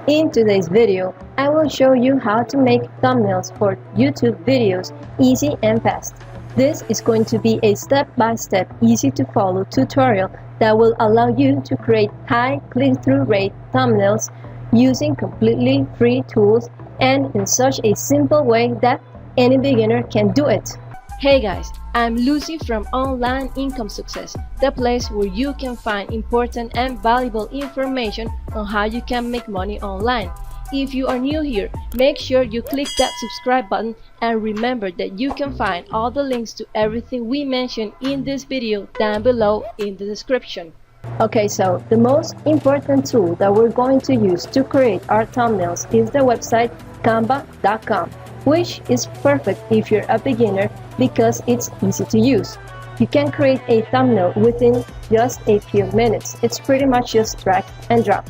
In today's video, I will show you how to make thumbnails for YouTube videos easy and fast. This is going to be a step-by-step, easy-to-follow tutorial that will allow you to create high click-through rate thumbnails using completely free tools and in such a simple way that any beginner can do it. Hey guys, I'm Lucy from Online Income Success, the place where you can find important and valuable information on how you can make money online. If you are new here, make sure you click that subscribe button and remember that you can find all the links to everything we mentioned in this video down below in the description. Okay, so the most important tool that we're going to use to create our thumbnails is the website canva.com, which is perfect if you're a beginner because it's easy to use. You can create a thumbnail within just a few minutes. It's pretty much just drag and drop.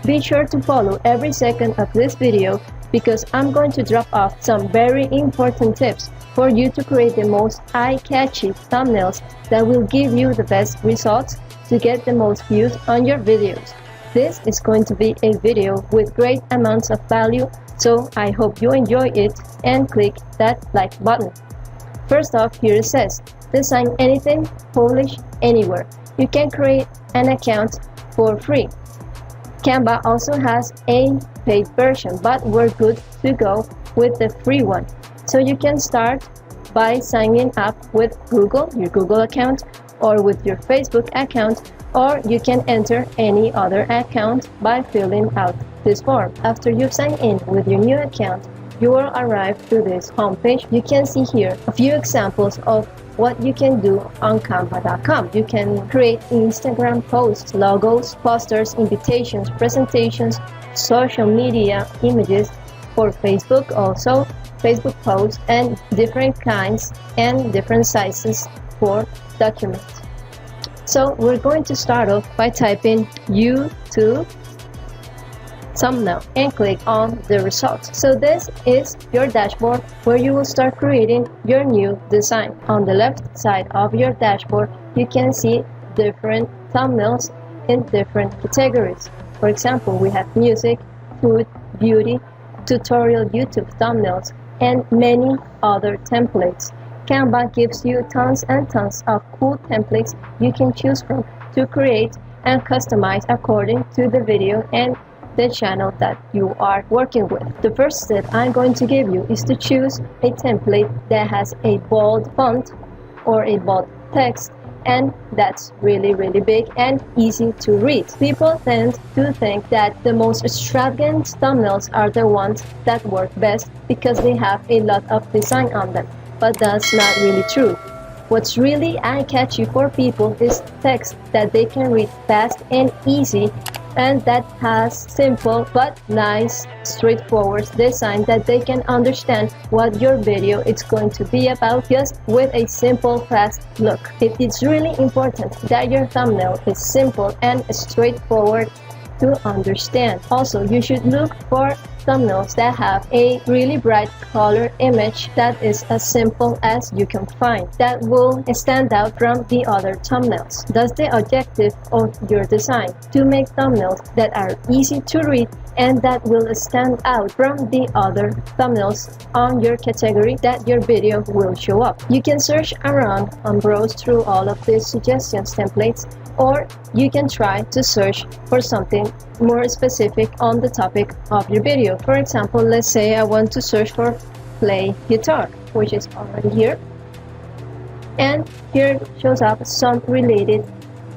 Be sure to follow every second of this video because I'm going to drop off some very important tips for you to create the most eye-catchy thumbnails that will give you the best results to get the most views on your videos. This is going to be a video with great amounts of value, so I hope you enjoy it and click that like button. First off, here it says, design anything, publish anywhere. You can create an account for free. Canva also has a paid version, but we're good to go with the free one. So you can start by signing up with Google, your Google account, or with your Facebook account, or you can enter any other account by filling out this form. After you've signed in with your new account, you will arrive to this homepage. You can see here a few examples of what you can do on canva.com. You can create Instagram posts, logos, posters, invitations, presentations, social media images for Facebook, also Facebook posts, and different kinds and different sizes for documents. So we're going to start off by typing YouTube thumbnail and click on the results. So this is your dashboard where you will start creating your new design. On the left side of your dashboard, you can see different thumbnails in different categories. For example, we have music, food, beauty, tutorial YouTube thumbnails, and many other templates. Canva gives you tons and tons of cool templates you can choose from to create and customize according to the video and the channel that you are working with. The first step I'm going to give you is to choose a template that has a bold font or a bold text, and that's really big and easy to read. People tend to think that the most extravagant thumbnails are the ones that work best because they have a lot of design on them, but that's not really true. What's really eye-catchy for people is text that they can read fast and easy, and that has simple but nice straightforward design that they can understand what your video is going to be about just with a simple fast look. It's really important that your thumbnail is simple and straightforward to understand. Also, you should look for thumbnails that have a really bright color image that is as simple as you can find, that will stand out from the other thumbnails. That's the objective of your design, to make thumbnails that are easy to read and that will stand out from the other thumbnails on your category that your video will show up. You can search around and browse through all of these suggestions templates, or you can try to search for something more specific on the topic of your video. For example, let's say I want to search for play guitar, which is already here, and here shows up some related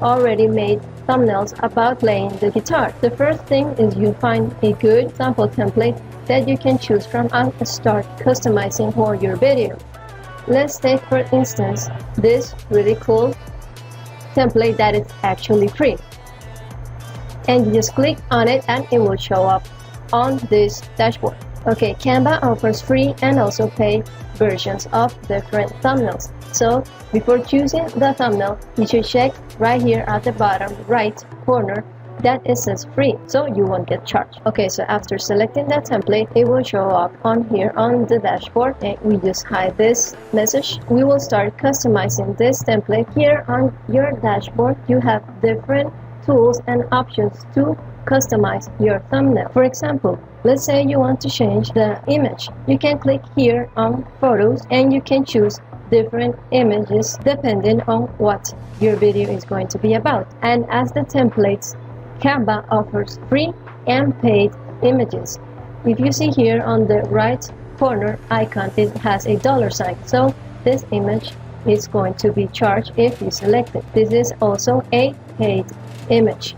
already made thumbnails about playing the guitar. The first thing is you find a good sample template that you can choose from and start customizing for your video. Let's take for instance this really cool template that is actually free, and you just click on it and it will show up on this dashboard. Okay, Canva offers free and also paid versions of different thumbnails. So before choosing the thumbnail, you should check right here at the bottom right corner that it says free, so you won't get charged. Okay, so after selecting that template, it will show up on here on the dashboard, and we just hide this message. We will start customizing this template. Here on your dashboard, you have different tools and options to customize your thumbnail. For example, let's say you want to change the image. You can click here on photos and you can choose different images depending on what your video is going to be about. And as the templates, Canva offers free and paid images. If you see here on the right corner icon, it has a $sign. So this image is going to be charged if you select it. This is also a paid image.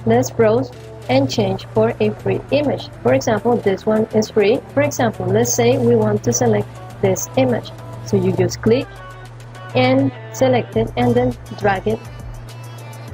Let's browse and change for a free image. For example, this one is free. For example, let's say we want to select this image. So you just click and select it and then drag it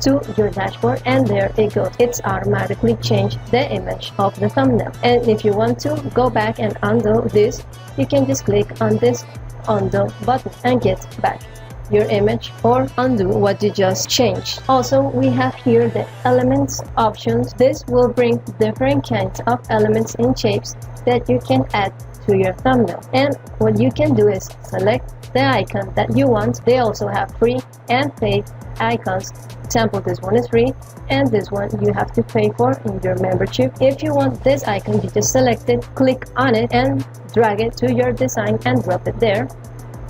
to your dashboard, and there it goes. It's automatically changed the image of the thumbnail. And if you want to go back and undo this, you can just click on this undo button and get back your image or undo what you just changed. Also, we have here the elements options. This will bring different kinds of elements and shapes that you can add to your thumbnail. And what you can do is select the icon that you want. They also have free and paid icons. Example, this one is free and this one you have to pay for in your membership. If you want this icon, you just select it, click on it and drag it to your design and drop it there,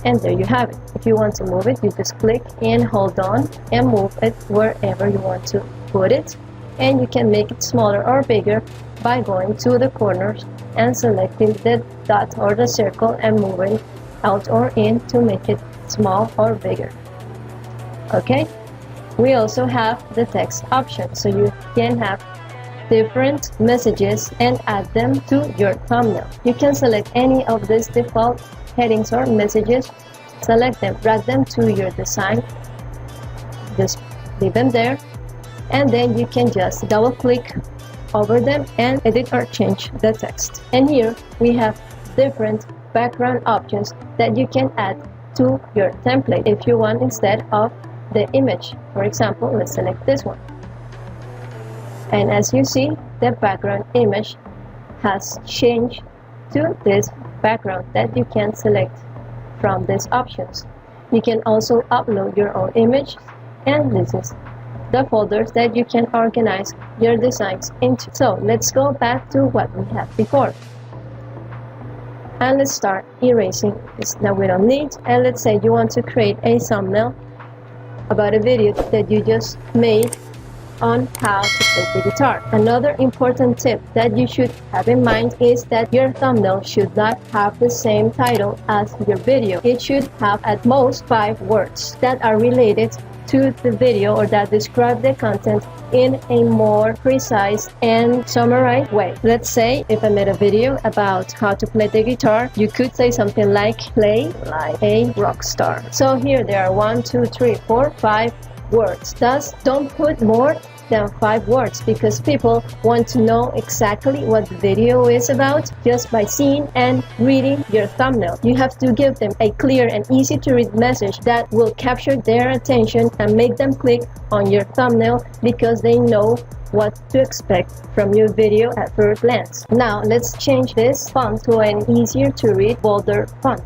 and there you have it. If you want to move it, you just click and hold on and move it wherever you want to put it, and you can make it smaller or bigger by going to the corners and selecting the dot or the circle and moving out or in to make it small or bigger. Okay, we also have the text option, so you can have different messages and add them to your thumbnail. You can select any of these default headings or messages, select them, drag them to your design, just leave them there, and then you can just double click over them and edit or change the text. And here we have different background options that you can add to your template if you want instead of the image. For example, let's select this one, and as you see, the background image has changed to this background that you can select from these options. You can also upload your own image, and this is the folders that you can organize your designs into. So let's go back to what we had before, and let's start erasing this that we don't need. And let's say you want to create a thumbnail about a video that you just made on how to play the guitar. Another important tip that you should have in mind is that your thumbnail should not have the same title as your video. It should have at most 5 words that are related to the video or that describe the content in a more precise and summarized way. Let's say if I made a video about how to play the guitar, you could say something like play like a rock star. So here there are 1, 2, 3, 4, 5 words. Thus, don't put more than 5 words because people want to know exactly what the video is about just by seeing and reading your thumbnail. You have to give them a clear and easy to read message that will capture their attention and make them click on your thumbnail because they know what to expect from your video at first glance. Now let's change this font to an easier to read, bolder font,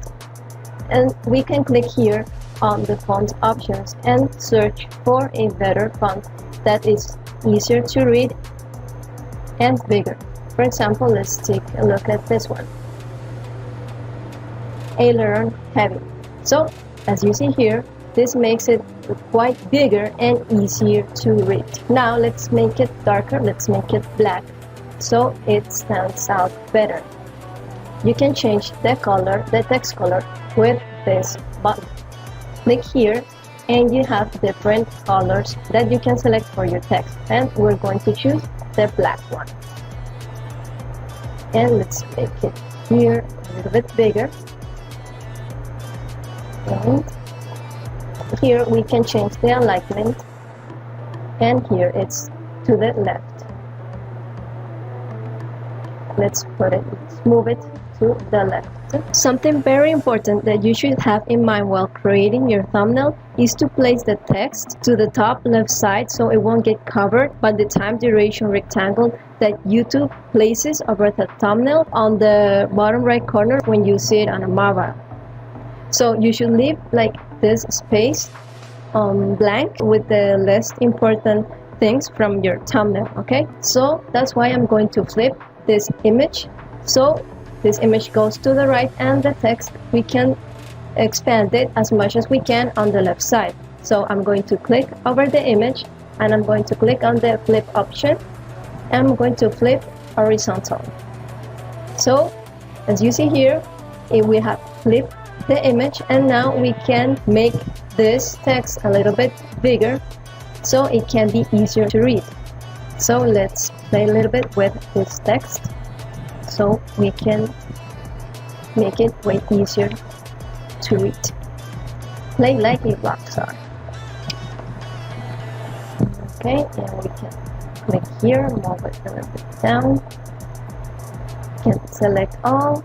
and we can click here on the font options and search for a better font that is easier to read and bigger. For example, let's take a look at this one, Aileron Heavy. So as you see here, this makes it quite bigger and easier to read. Now let's make it darker, let's make it black so it stands out better. You can change the color, the text color, with this button. Click here and you have different colors that you can select for your text, and we're going to choose the black one. And let's make it here a little bit bigger, and here we can change the alignment, and here it's to the left. Let's move it to the left. Something very important that you should have in mind while creating your thumbnail is to place the text to the top left side so it won't get covered by the time duration rectangle that YouTube places over the thumbnail on the bottom right corner when you see it on a mobile. So you should leave like this space blank with the less important things from your thumbnail. Okay, so that's why I'm going to flip this image, so this image goes to the right and the text we can expand it as much as we can on the left side. So I'm going to click over the image and I'm going to click on the flip option and I'm going to flip horizontal. So as you see here, we have flipped the image, and now we can make this text a little bit bigger so it can be easier to read. So let's play a little bit with this text so we can make it way easier to read. Play like a rock star. Okay, and we can click here, move it a little bit down. We can select all,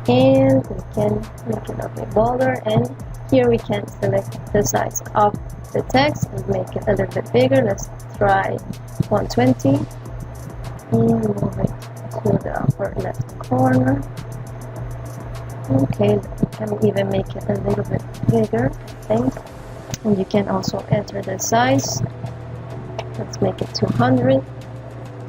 and we can make it a bit bolder, and here we can select the size of the text and make it a little bit bigger. Let's try 120 and move it to the upper left corner. Okay, we can even make it a little bit bigger, I think. And you can also enter the size. Let's make it 200.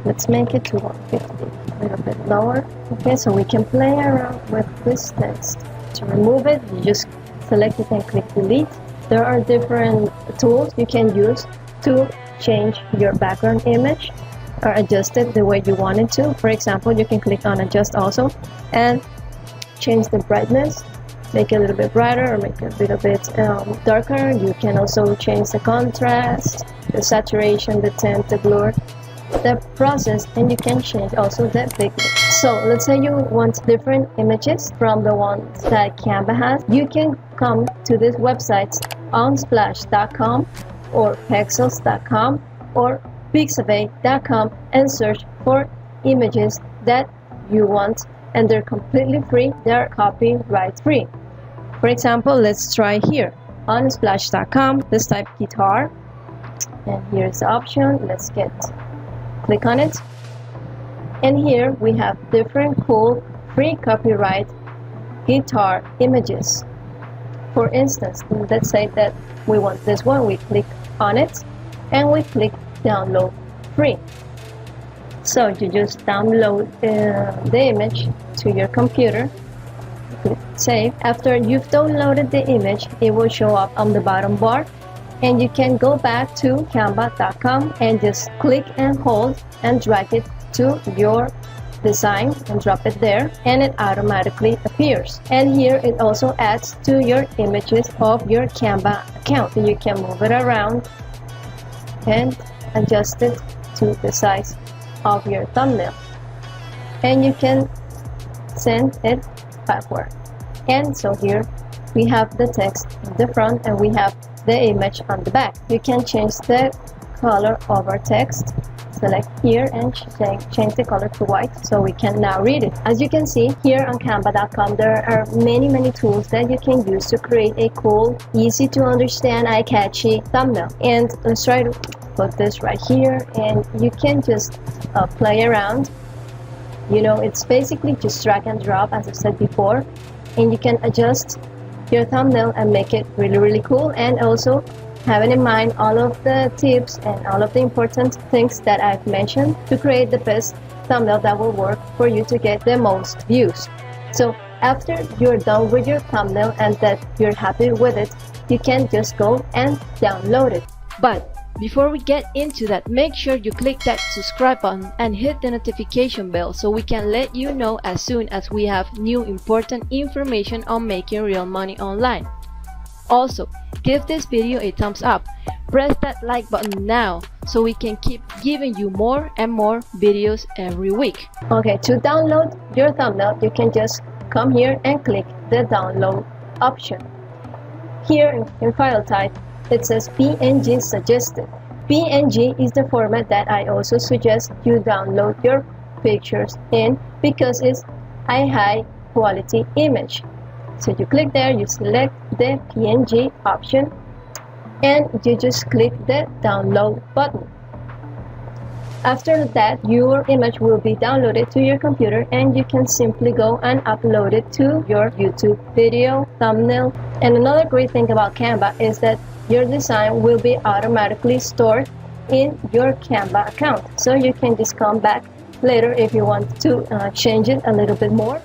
Let's make it to 150, a little bit lower. Okay, so we can play around with this text. To remove it, you just select it and click delete. There are different tools you can use to change your background image or adjust it the way you want it to. For example, you can click on adjust also and change the brightness, make it a little bit brighter or make it a little bit darker. You can also change the contrast, the saturation, the tint, the blur, the process, and you can change also the thickness. So let's say you want different images from the ones that Canva has. You can come to this website unsplash.com or pexels.com or pixabay.com and search for images that you want, and they're completely free. They're copyright free. For example, let's try here on splash.com. Let's type guitar, and here's the option. Let's click on it, and here we have different cool free copyright guitar images. For instance, let's say that we want this one. We click on it and we click download free. So you just download the image to your computer, click save. After you've downloaded the image, it will show up on the bottom bar, and you can go back to canva.com and just click and hold and drag it to your design and drop it there, and it automatically appears. And here it also adds to your images of your Canva account. So you can move it around and adjust it to the size of your thumbnail, and you can send it backward. And so here we have the text in the front and we have the image on the back. You can change the color of our text. Select here and change the color to white so we can now read it. As you can see here on canva.com, there are many tools that you can use to create a cool, easy to understand, eye-catchy thumbnail. And let's try to put this right here, and you can just play around. You know, it's basically just drag and drop, as I said before, and you can adjust your thumbnail and make it really cool, and also having in mind all of the tips and all of the important things that I've mentioned to create the best thumbnail that will work for you to get the most views. So after you're done with your thumbnail and that you're happy with it, you can just go and download it. But before we get into that, make sure you click that subscribe button and hit the notification bell so we can let you know as soon as we have new important information on making real money online. Also, give this video a thumbs up. Press that like button now so we can keep giving you more and more videos every week. Okay, to download your thumbnail, you can just come here and click the download option. Here in file type, it says PNG suggested. PNG is the format that I also suggest you download your pictures in because it's a high quality image. So you click there, you select the PNG option, and you just click the download button. After that, your image will be downloaded to your computer, and you can simply go and upload it to your YouTube video thumbnail. And another great thing about Canva is that your design will be automatically stored in your Canva account. So you can just come back later if you want to change it a little bit more.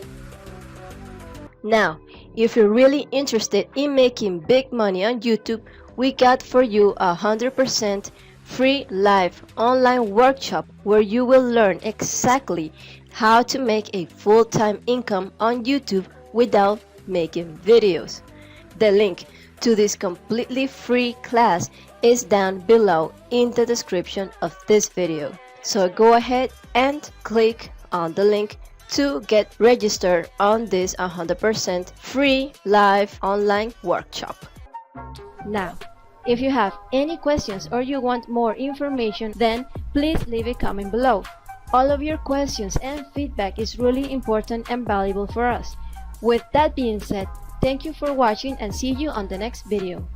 Now, if you're really interested in making big money on YouTube, we got for you 100% free live online workshop where you will learn exactly how to make a full-time income on YouTube without making videos. The link to this completely free class is down below in the description of this video. So go ahead and click on the link to get registered on this 100% free live online workshop. Now, if you have any questions or you want more information, then please leave a comment below. All of your questions and feedback is really important and valuable for us. With that being said, thank you for watching and see you on the next video.